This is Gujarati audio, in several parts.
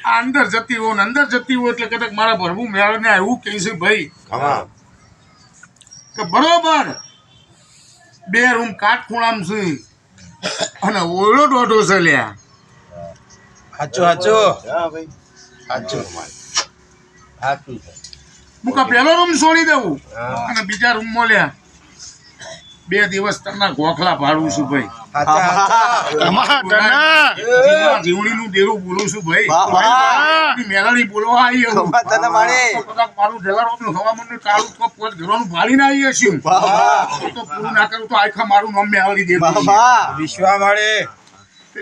આ અંદર જતી હોય ને અંદર જતી હોય એટલે કદાચ મારા ભરવું મેળને એવું કહે છે ભાઈ કે બરોબર 2 રૂમ કાટખૂણામ છે અને ઓળો દોઢો છે લ્યા. હું કા પેલો રૂમ છોડી દઉં અને બીજા રૂમમાં લ્યા 2 દિવસ તમના ગોખલા ભાડું છું ભાઈ. જીવણીનું દેરું બોલું છું ભાઈ. મેલાડી બોલવા આવી મારું ઢેલાનું હવામાન ચાલુ તો પોત ઘરવાનું ભાડીને આવી હશે તો પૂરું ના કરું તો આખા મારું નામ મેલાડી દેવું વિશ્વા મળે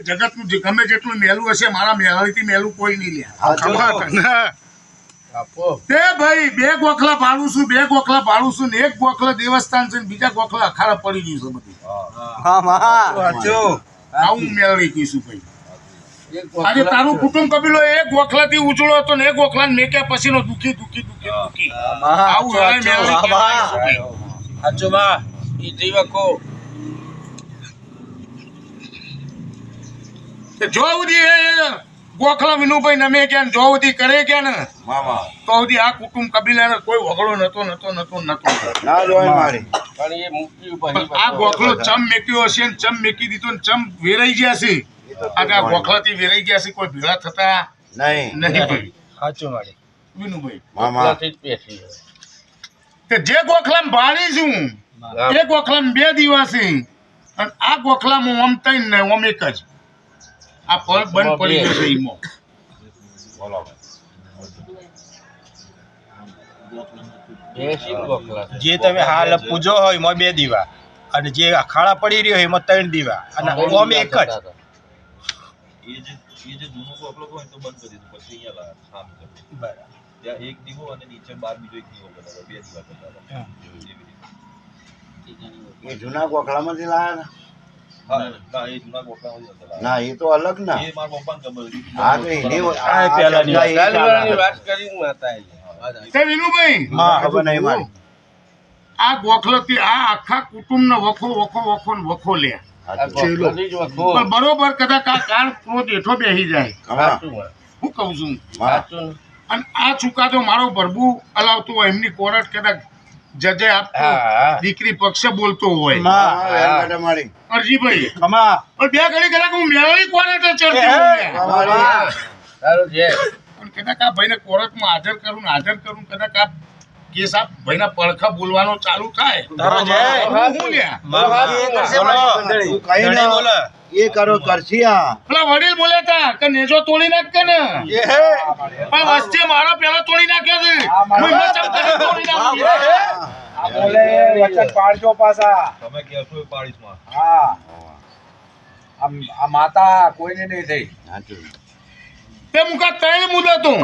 જગતનું ગમે જેટલું મેલું હશે મારા મેલાડીથી મેલું કોઈ નહીં લે. તે ભાઈ 2 ગોખલા ભાડું છું 2 ગોખલા ભાડું છું ને 1 ગોખલા દેવસ્થાન છે ને બીજા ગોખલા અખાડા પડી ગયું છે બધું. આવું મેળવી કહીશું ભાઈ. આજે તારું કુટુંબ કબીલો 1 ગોખલાથી ઉજળો હતો ને 1 ગોખલાને મેક્યા પછીનો દુખી દુખી દુખી દુખી આવું જો સુધી ગોખલા વિનુભાઈ નમે ગયા ને જો સુધી કરે ગયા ને તો સુધી આ કુટુંબ કબીલાને કોઈ વગડો નતો. આ ગોખલો ચમ મેક્યો હશે ને ચમ મેકી દીધો ને ચમ વેરાઈ ગયા છે. આ ગોખલાથી વેરાઈ ગયા છે કોઈ ભેળા થતા નહીં ભાઈ. વિનુભાઈ તે જે ગોખલામાં ભાડી છું એ ગોખલામાં 2 દિવસ અને આ ગોખલામાં ઓમ 3 ને ઓમ 1 જ. આ પગ બંધ પડી ગયો છે ઈમો. જે તમે હાલ પૂજો હોય એમાં 2 દીવા અને જે અખાડા પડી રહ્યો એમાં 3 દીવા અને ઓમ 1 જ. ये जो दोनों को अपलोड हो तो बंद कर दीजिए પછી અહીંયા કામ કરો બરાબર ત્યાં એક દીવો અને નીચે બાર બીજો એક દીવો બનાવો 2 દીવા બનાવો એ જૂના ગોખલામાંથી લાયા હા ના એ જૂના ગોખલામાંથી હતા ના એ તો અલગ ના એ મારા પપ્પાને ખબર હતી હા તો એની આ પહેલાની વાત કરી માતા તે વિનુભાઈ ખબર નહીં મારી આ ગોખલાથી આ આખા કુટુંબનો વખો લે પણ બરોબર કદાચ આ કાળ ક્રોધ હેઠો બેસી જાય હું કહું છું અને આ ચુકાદો મારો ભરબું હલાવતો હોય એમની કોર્ટ કદાચ જજે આપતો દીકરી પક્ષે બોલતો હોય અરજીભાઈ પણ 2 ઘડી કદાચ હું મેળવી કોર્ટે ચડતો પણ કદાચ આ ભાઈને કોર્ટમાં હાજર કરું કદાચ આ કેસ આ ભાઈના પડખા બોલવાનો ચાલુ થાય એ કરો કરશી પેલા વડીલ બોલ્યા હતા કે નેજો તોડી નાખ કે ને પણ વચ્ચે મારો પેલો તોડી નાખ્યો છે તમે કહેશો એ પાડીશમાં આ માતા કોઈને નહીં થઈ તે મુકા 3 મુદતો